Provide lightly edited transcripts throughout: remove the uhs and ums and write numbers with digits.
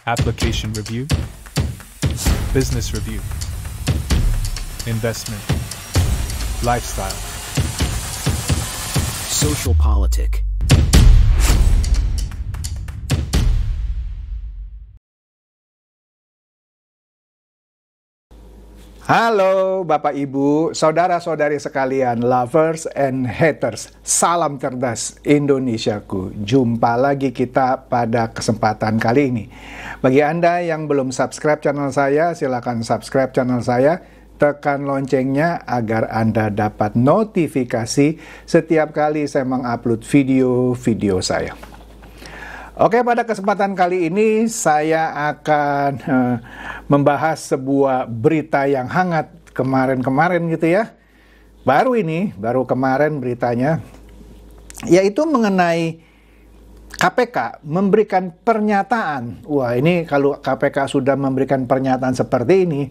application review, business review, investment, lifestyle, social politic. Halo Bapak Ibu, saudara-saudari sekalian, lovers and haters. Salam cerdas Indonesiaku. Jumpa lagi kita pada kesempatan kali ini. Bagi Anda yang belum subscribe channel saya, silakan subscribe channel saya. Tekan loncengnya agar Anda dapat notifikasi setiap kali saya mengupload video-video saya. Oke, pada kesempatan kali ini saya akan membahas sebuah berita yang hangat kemarin-kemarin gitu ya. Baru kemarin beritanya, yaitu mengenai KPK memberikan pernyataan. Wah, ini kalau KPK sudah memberikan pernyataan seperti ini,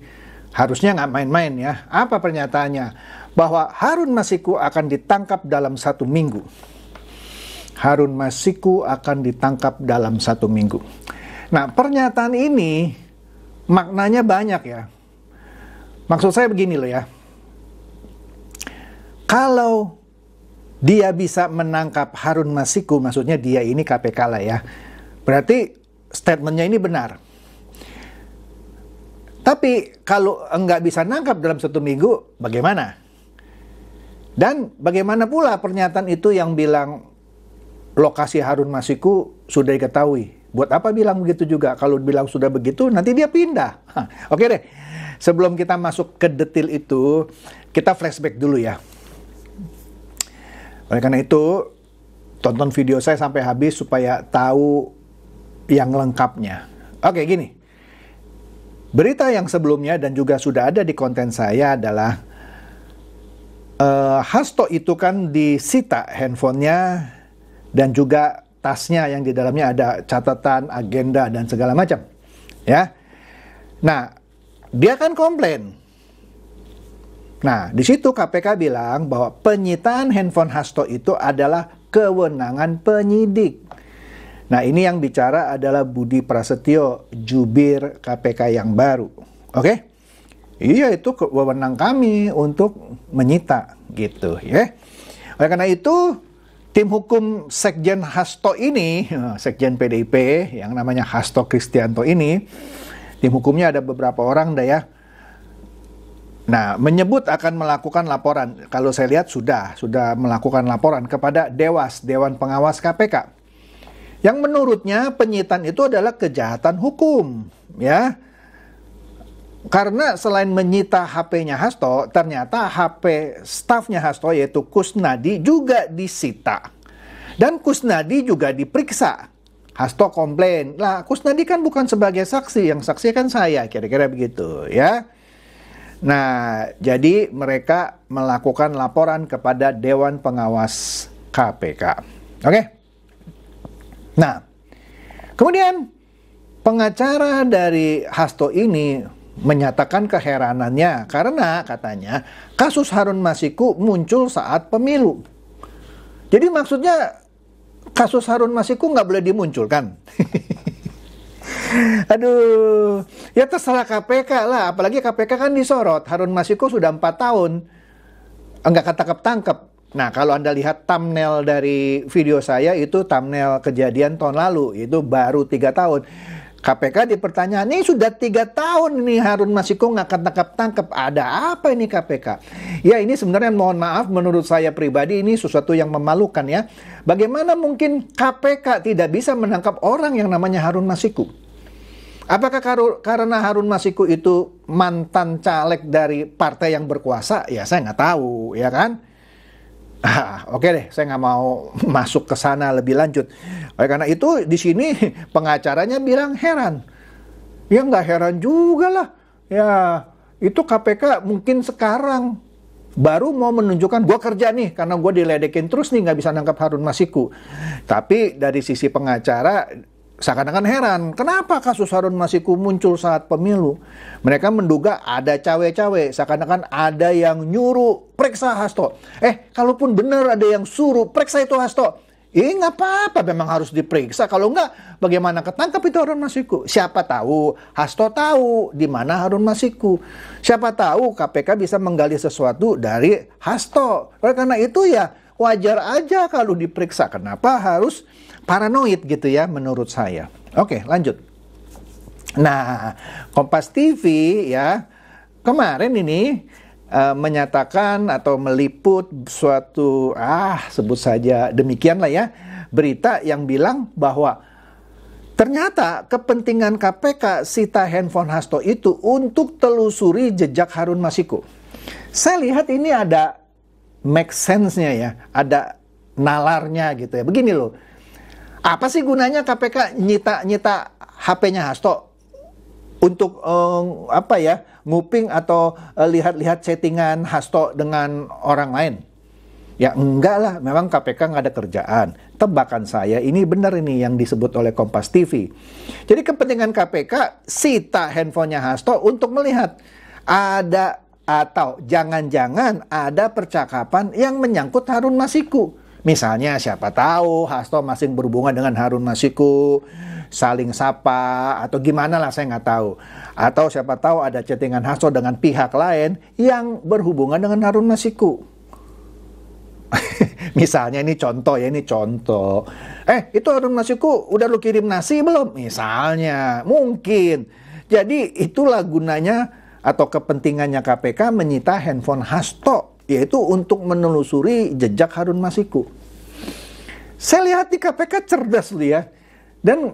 harusnya nggak main-main ya. Apa pernyataannya? Bahwa Harun Masiku akan ditangkap dalam 1 minggu. Harun Masiku akan ditangkap dalam 1 minggu. Nah, pernyataan ini maknanya banyak ya. Maksud saya begini loh ya. Kalau dia bisa menangkap Harun Masiku, maksudnya dia ini KPK lah ya. Berarti statementnya ini benar. Tapi kalau enggak bisa nangkap dalam 1 minggu, bagaimana? Dan bagaimana pula pernyataan itu yang bilang lokasi Harun Masiku sudah diketahui. Buat apa bilang begitu juga? Kalau bilang sudah begitu, nanti dia pindah. Oke deh, sebelum kita masuk ke detail itu, kita flashback dulu ya. Oleh karena itu, tonton video saya sampai habis supaya tahu yang lengkapnya. Oke, gini. Berita yang sebelumnya dan juga sudah ada di konten saya adalah Hasto itu kan disita handphonenya dan juga tasnya yang di dalamnya ada catatan, agenda, dan segala macam. Ya. Nah, dia kan komplain. Nah, di situ KPK bilang bahwa penyitaan handphone Hasto itu adalah kewenangan penyidik. Nah, ini yang bicara adalah Budi Prasetyo, jubir KPK yang baru. Oke? Iya, itu wewenang kami untuk menyita, gitu ya. Oleh karena itu, tim hukum Sekjen Hasto ini, Sekjen PDIP yang namanya Hasto Kristianto ini, tim hukumnya ada beberapa orang dah ya. Nah, menyebut akan melakukan laporan. Kalau saya lihat sudah melakukan laporan kepada Dewas, Dewan Pengawas KPK. Yang menurutnya penyitaan itu adalah kejahatan hukum, ya. Karena selain menyita HP-nya Hasto, ternyata HP stafnya Hasto yaitu Kusnadi juga disita. Dan Kusnadi juga diperiksa. Hasto komplain, lah Kusnadi kan bukan sebagai saksi, yang saksi kan saya, kira-kira begitu ya. Nah, jadi mereka melakukan laporan kepada Dewan Pengawas KPK. Oke? Nah, kemudian pengacara dari Hasto ini menyatakan keheranannya karena katanya kasus Harun Masiku muncul saat pemilu. Jadi maksudnya kasus Harun Masiku nggak boleh dimunculkan. Aduh, ya terserah KPK lah. Apalagi KPK kan disorot. Harun Masiku sudah 4 tahun nggak ketangkep-tangkep. Nah, kalau Anda lihat thumbnail dari video saya itu thumbnail kejadian tahun lalu, itu baru 3 tahun. KPK dipertanyaan, ini sudah 3 tahun ini Harun Masiku nggak ketangkep-tangkep. Ada apa ini KPK? Ya, ini sebenarnya mohon maaf, menurut saya pribadi ini sesuatu yang memalukan ya. Bagaimana mungkin KPK tidak bisa menangkap orang yang namanya Harun Masiku? Apakah karena Harun Masiku itu mantan caleg dari partai yang berkuasa? Ya, saya nggak tahu, ya kan? Oke deh, saya nggak mau masuk ke sana lebih lanjut. Oleh karena itu, di sini pengacaranya bilang heran. Ya nggak heran juga lah. Ya, itu KPK mungkin sekarang baru mau menunjukkan gue kerja nih, karena gue diledekin terus nih, nggak bisa nangkap Harun Masiku. Tapi dari sisi pengacara, seakan-akan heran, kenapa kasus Harun Masiku muncul saat pemilu? Mereka menduga ada cawe-cawe, seakan-akan ada yang nyuruh periksa Hasto. Kalaupun benar ada yang suruh periksa itu Hasto, Nggak apa-apa, memang harus diperiksa. Kalau nggak, bagaimana ketangkap itu Harun Masiku? Siapa tahu, Hasto tahu di mana Harun Masiku. Siapa tahu KPK bisa menggali sesuatu dari Hasto. Oleh karena itu ya wajar aja kalau diperiksa. Kenapa harus paranoid gitu ya menurut saya. Oke, lanjut. Nah, Kompas TV ya kemarin ini menyatakan atau meliput suatu sebut saja demikianlah ya, berita yang bilang bahwa ternyata kepentingan KPK sita handphone Hasto itu untuk telusuri jejak Harun Masiku. Saya lihat ini ada make sense-nya ya, ada nalarnya gitu ya. Begini loh, apa sih gunanya KPK nyita HP-nya Hasto? Untuk nguping atau lihat-lihat chattingan Hasto dengan orang lain? Ya enggak lah, memang KPK nggak ada kerjaan. Tebakan saya, ini benar ini yang disebut oleh Kompas TV. Jadi kepentingan KPK sita handphonenya Hasto untuk melihat ada atau jangan-jangan ada percakapan yang menyangkut Harun Masiku. Misalnya siapa tahu Hasto masih berhubungan dengan Harun Masiku, saling sapa atau gimana lah, saya nggak tahu. Atau siapa tahu ada chattingan Hasto dengan pihak lain yang berhubungan dengan Harun Masiku. Misalnya ini contoh ya, ini contoh. Itu Harun Masiku udah lu kirim nasi belum? Misalnya, mungkin. Jadi itulah gunanya atau kepentingannya KPK menyita handphone Hasto, yaitu untuk menelusuri jejak Harun Masiku. Saya lihat di KPK cerdas loh ya. Dan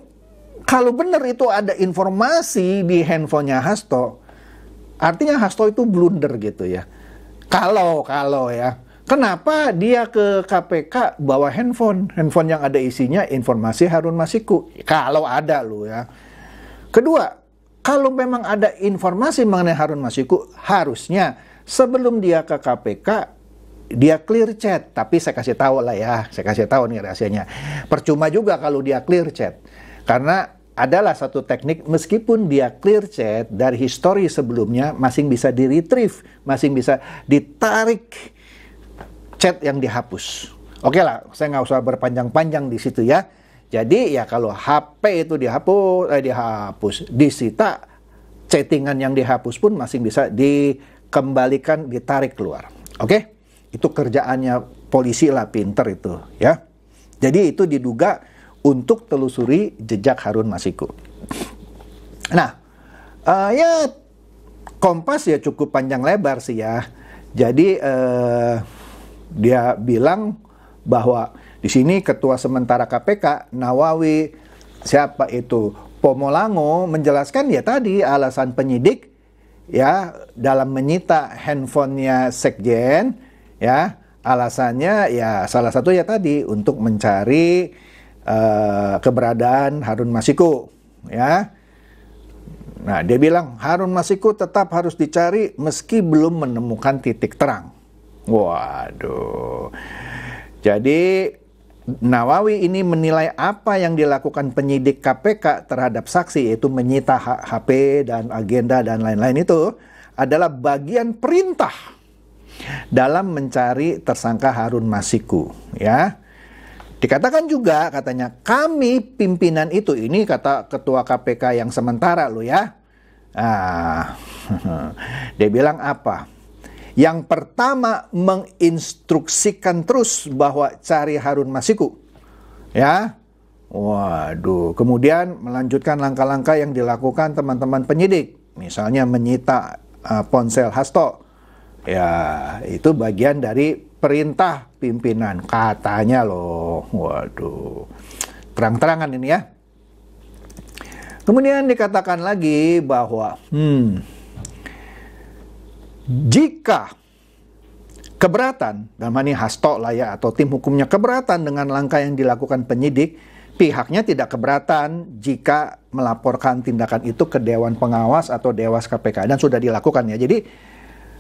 kalau benar itu ada informasi di handphonenya Hasto, artinya Hasto itu blunder gitu ya. Kalau ya, kenapa dia ke KPK bawa handphone yang ada isinya informasi Harun Masiku? Kalau ada loh ya. Kedua, kalau memang ada informasi mengenai Harun Masiku, harusnya sebelum dia ke KPK, dia clear chat. Tapi saya kasih tahu lah ya, saya kasih tahu nih rahasianya. Percuma juga kalau dia clear chat. Karena adalah satu teknik, meskipun dia clear chat dari histori sebelumnya, masih bisa di-retrieve, masih bisa ditarik chat yang dihapus. Oke lah, saya nggak usah berpanjang-panjang di situ ya. Jadi ya kalau HP itu dihapus, disita, chattingan yang dihapus pun masih bisa dikembalikan, ditarik keluar. Oke? Itu kerjaannya polisi lah, pinter itu ya. Jadi itu diduga untuk telusuri jejak Harun Masiku. Nah, ya Kompas ya cukup panjang lebar sih ya. Jadi dia bilang bahwa di sini Ketua Sementara KPK Nawawi Pomolango menjelaskan ya tadi alasan penyidik ya dalam menyita handphonenya Sekjen ya, alasannya ya salah satu ya tadi untuk mencari keberadaan Harun Masiku ya. Nah, dia bilang Harun Masiku tetap harus dicari meski belum menemukan titik terang. Waduh. Jadi Nawawi ini menilai apa yang dilakukan penyidik KPK terhadap saksi, yaitu menyita HP dan agenda dan lain-lain, itu adalah bagian perintah dalam mencari tersangka Harun Masiku ya. Dikatakan juga katanya kami pimpinan itu, ini kata Ketua KPK yang sementara lo ya. Dia bilang apa? Yang pertama menginstruksikan terus bahwa cari Harun Masiku. Ya. Waduh, kemudian melanjutkan langkah-langkah yang dilakukan teman-teman penyidik. Misalnya menyita ponsel Hasto. Ya, itu bagian dari perintah pimpinan katanya loh. Waduh. Terang-terangan ini ya. Kemudian dikatakan lagi bahwa jika keberatan, dalam hal ini Hasto lah ya, atau tim hukumnya keberatan dengan langkah yang dilakukan penyidik, pihaknya tidak keberatan jika melaporkan tindakan itu ke Dewan Pengawas atau Dewas KPK, dan sudah dilakukan ya. Jadi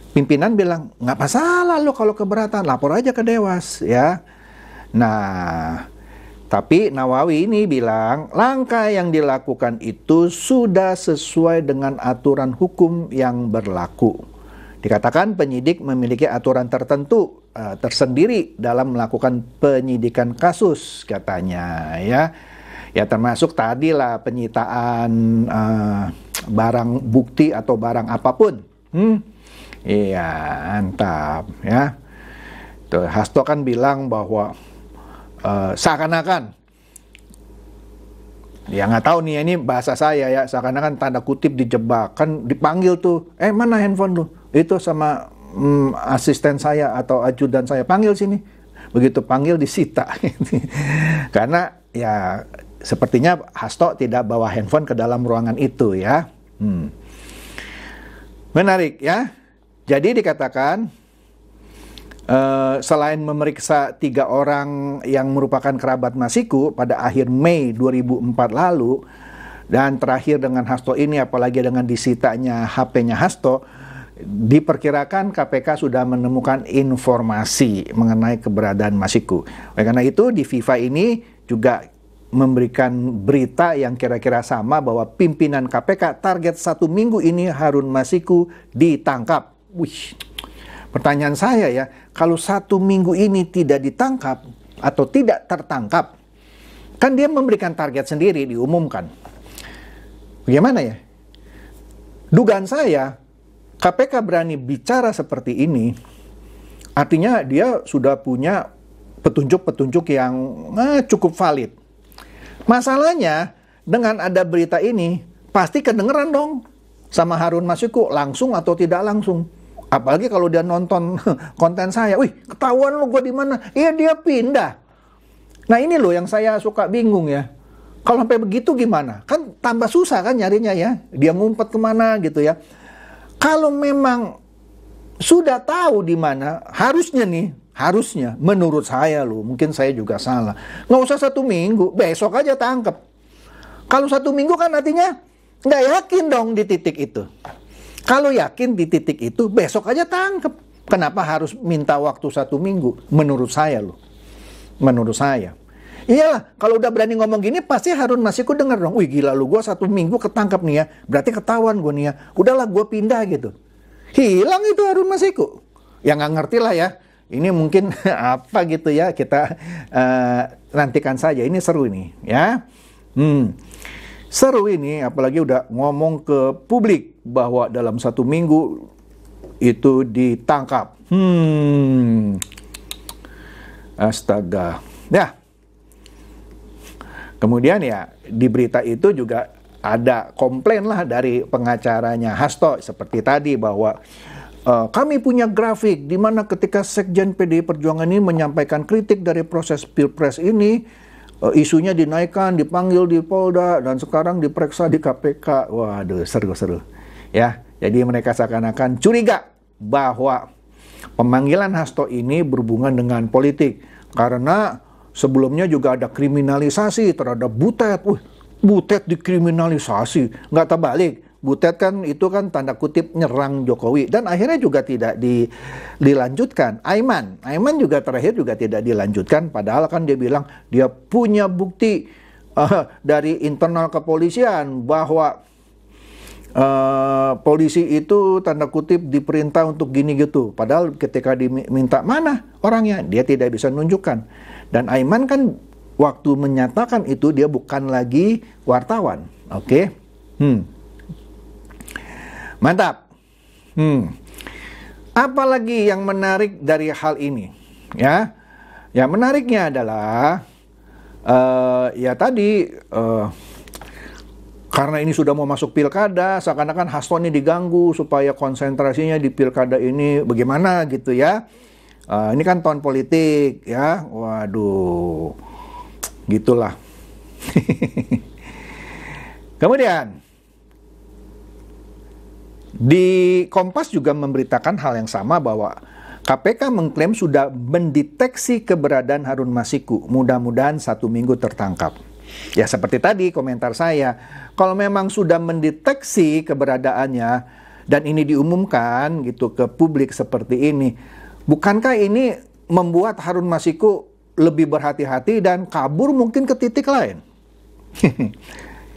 pimpinan bilang nggak masalah lo kalau keberatan, lapor aja ke Dewas ya. Nah, tapi Nawawi ini bilang langkah yang dilakukan itu sudah sesuai dengan aturan hukum yang berlaku. Dikatakan penyidik memiliki aturan tertentu tersendiri dalam melakukan penyidikan kasus katanya ya. Ya termasuk tadi lah penyitaan barang bukti atau barang apapun. Iya, mantap ya. Tuh, Hasto kan bilang bahwa seakan-akan, ya nggak tahu nih ini bahasa saya ya, seakan-akan tanda kutip dijebak, kan dipanggil tuh, mana handphone lu? Itu sama asisten saya atau ajudan saya, panggil sini. Begitu panggil disita. Karena ya sepertinya Hasto tidak bawa handphone ke dalam ruangan itu ya. Menarik ya. Jadi dikatakan selain memeriksa 3 orang yang merupakan kerabat Masiku pada akhir Mei 2004 lalu, dan terakhir dengan Hasto ini apalagi dengan disitanya HP-nya Hasto, diperkirakan KPK sudah menemukan informasi mengenai keberadaan Masiku. Oleh karena itu di FIFA ini juga memberikan berita yang kira-kira sama bahwa pimpinan KPK target 1 minggu ini Harun Masiku ditangkap. Wih, pertanyaan saya ya, kalau 1 minggu ini tidak ditangkap atau tidak tertangkap, kan dia memberikan target sendiri, diumumkan. Bagaimana ya? Dugaan saya, KPK berani bicara seperti ini, artinya dia sudah punya petunjuk-petunjuk yang cukup valid. Masalahnya, dengan ada berita ini, pasti kedengeran dong sama Harun Masiku, langsung atau tidak langsung. Apalagi kalau dia nonton konten saya, wih ketahuan lo gue di mana? Iya dia pindah. Nah ini loh yang saya suka bingung ya. Kalau sampai begitu gimana? Kan tambah susah kan nyarinya ya. Dia ngumpet kemana gitu ya. Kalau memang sudah tahu di mana, harusnya menurut saya loh, mungkin saya juga salah, nggak usah 1 minggu, besok aja tangkep. Kalau 1 minggu kan artinya nggak yakin dong di titik itu. Kalau yakin di titik itu, besok aja tangkep. Kenapa harus minta waktu 1 minggu? Menurut saya loh. Menurut saya. Iyalah, kalau udah berani ngomong gini, pasti Harun Masiku denger dong. Wih gila lu, gue 1 minggu ketangkep nih ya. Berarti ketahuan gue nih ya. Udahlah gue pindah gitu. Hilang itu Harun Masiku. Ya nggak ngerti lah ya. Ini mungkin apa gitu ya. Kita nantikan saja. Ini seru ini ya. Seru ini, apalagi udah ngomong ke publik bahwa dalam 1 minggu itu ditangkap. Astaga. Ya. Kemudian ya di berita itu juga ada komplain lah dari pengacaranya Hasto seperti tadi bahwa kami punya grafik di mana ketika Sekjen PDI Perjuangan ini menyampaikan kritik dari proses Pilpres ini, isunya dinaikkan, dipanggil di Polda, dan sekarang diperiksa di KPK. Waduh, seru-seru. Ya, jadi mereka seakan-akan curiga bahwa pemanggilan Hasto ini berhubungan dengan politik. Karena sebelumnya juga ada kriminalisasi terhadap Butet. Butet dikriminalisasi. Nggak terbalik. Butet kan itu kan tanda kutip nyerang Jokowi. Dan akhirnya juga tidak dilanjutkan. Aiman juga terakhir juga tidak dilanjutkan. Padahal kan dia bilang dia punya bukti dari internal kepolisian bahwa polisi itu tanda kutip diperintah untuk gini gitu. Padahal ketika diminta mana orangnya, dia tidak bisa menunjukkan. Dan Aiman kan waktu menyatakan itu dia bukan lagi wartawan. Oke. Mantap. Apalagi yang menarik dari hal ini? Ya, yang menariknya adalah ya tadi karena ini sudah mau masuk pilkada, seakan-akan Hasto ini diganggu supaya konsentrasinya di pilkada ini bagaimana gitu ya. Ini kan tahun politik ya. Waduh, gitulah. Kemudian di Kompas juga memberitakan hal yang sama bahwa KPK mengklaim sudah mendeteksi keberadaan Harun Masiku. Mudah-mudahan 1 minggu tertangkap. Ya seperti tadi komentar saya, kalau memang sudah mendeteksi keberadaannya dan ini diumumkan gitu ke publik seperti ini, bukankah ini membuat Harun Masiku lebih berhati-hati dan kabur mungkin ke titik lain?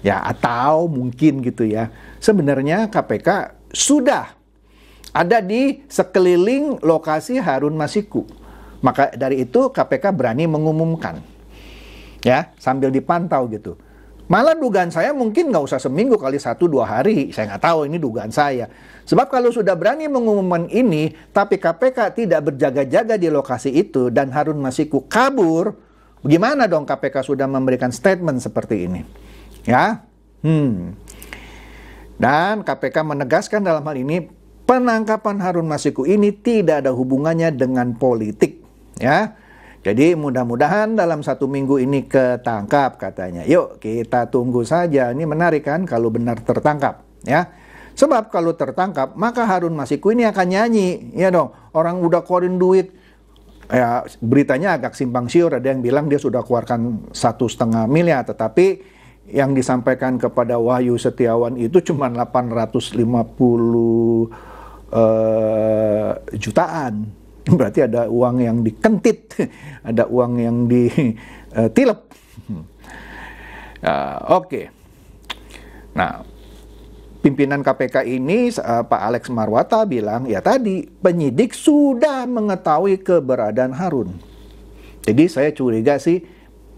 Ya atau mungkin gitu ya, sebenarnya KPK sudah ada di sekeliling lokasi Harun Masiku. Maka dari itu KPK berani mengumumkan, ya, sambil dipantau gitu. Malah dugaan saya mungkin nggak usah seminggu, kali 1-2 hari. Saya nggak tahu, ini dugaan saya. Sebab kalau sudah berani mengumumkan ini, tapi KPK tidak berjaga-jaga di lokasi itu, dan Harun Masiku kabur, bagaimana dong KPK sudah memberikan statement seperti ini? Ya, Dan KPK menegaskan dalam hal ini, penangkapan Harun Masiku ini tidak ada hubungannya dengan politik. Ya, jadi mudah-mudahan dalam 1 minggu ini ketangkap katanya. Yuk kita tunggu saja. Ini menarik kan kalau benar tertangkap, ya. Sebab kalau tertangkap maka Harun Masiku ini akan nyanyi, ya dong. Orang udah keluarin duit. Ya, beritanya agak simpang siur. Ada yang bilang dia sudah keluarkan 1,5 miliar, tetapi yang disampaikan kepada Wahyu Setiawan itu cuma 850 jutaan. Berarti ada uang yang dikentit, ada uang yang ditilep. Oke. Nah, pimpinan KPK ini, Pak Alex Marwata bilang, ya tadi, penyidik sudah mengetahui keberadaan Harun. Jadi saya curiga sih,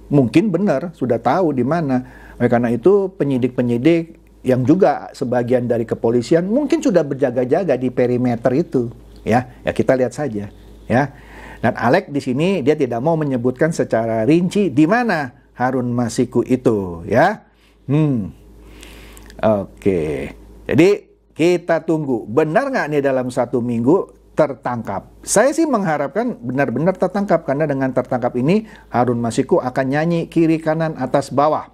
mungkin benar, sudah tahu di mana. Oleh karena itu, penyidik-penyidik yang juga sebagian dari kepolisian mungkin sudah berjaga-jaga di perimeter itu. Ya kita lihat saja, ya. Dan Alex di sini dia tidak mau menyebutkan secara rinci di mana Harun Masiku itu, ya. Oke. Jadi kita tunggu, benar nggak nih dalam 1 minggu tertangkap? Saya sih mengharapkan benar-benar tertangkap, karena dengan tertangkap ini Harun Masiku akan nyanyi kiri kanan atas bawah.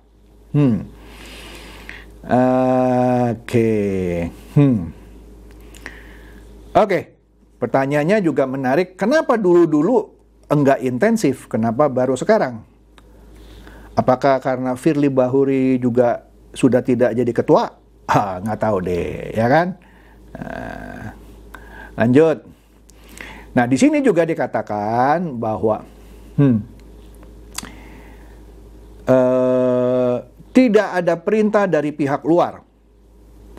Oke. Pertanyaannya juga menarik, kenapa dulu-dulu enggak intensif, kenapa baru sekarang? Apakah karena Firly Bahuri juga sudah tidak jadi ketua? Nggak tahu deh, ya kan? Lanjut. Nah, di sini juga dikatakan bahwa tidak ada perintah dari pihak luar.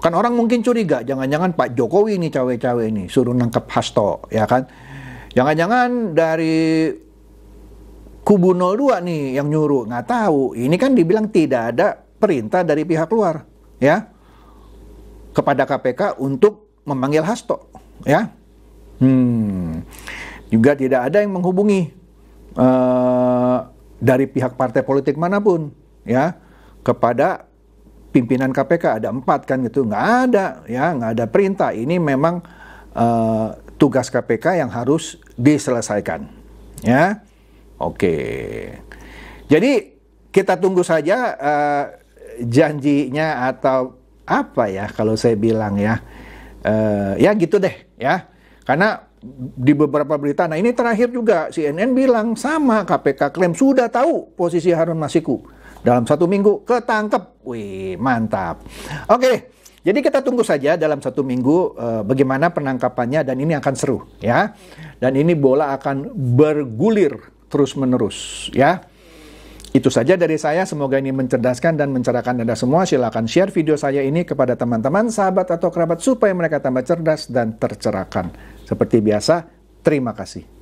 Kan orang mungkin curiga, jangan-jangan Pak Jokowi ini cawe-cawe ini suruh nangkep Hasto, ya kan? Jangan-jangan dari kubu 02 nih yang nyuruh, nggak tahu. Ini kan dibilang tidak ada perintah dari pihak luar, ya, kepada KPK untuk memanggil Hasto, ya. Juga tidak ada yang menghubungi dari pihak partai politik manapun, ya, kepada pimpinan KPK. Ada 4 kan gitu, nggak ada, ya, nggak ada perintah. Ini memang tugas KPK yang harus diselesaikan, ya. Oke, jadi kita tunggu saja janjinya atau apa ya kalau saya bilang, ya, ya gitu deh, ya. Karena di beberapa berita, nah ini terakhir juga CNN bilang sama, KPK klaim sudah tahu posisi Harun Masiku. Dalam 1 minggu ketangkep. Wih, mantap. Oke, jadi kita tunggu saja dalam 1 minggu bagaimana penangkapannya, dan ini akan seru, ya. Dan ini bola akan bergulir terus-menerus, ya. Itu saja dari saya, semoga ini mencerdaskan dan mencerahkan Anda semua. Silakan share video saya ini kepada teman-teman, sahabat atau kerabat supaya mereka tambah cerdas dan tercerahkan. Seperti biasa, terima kasih.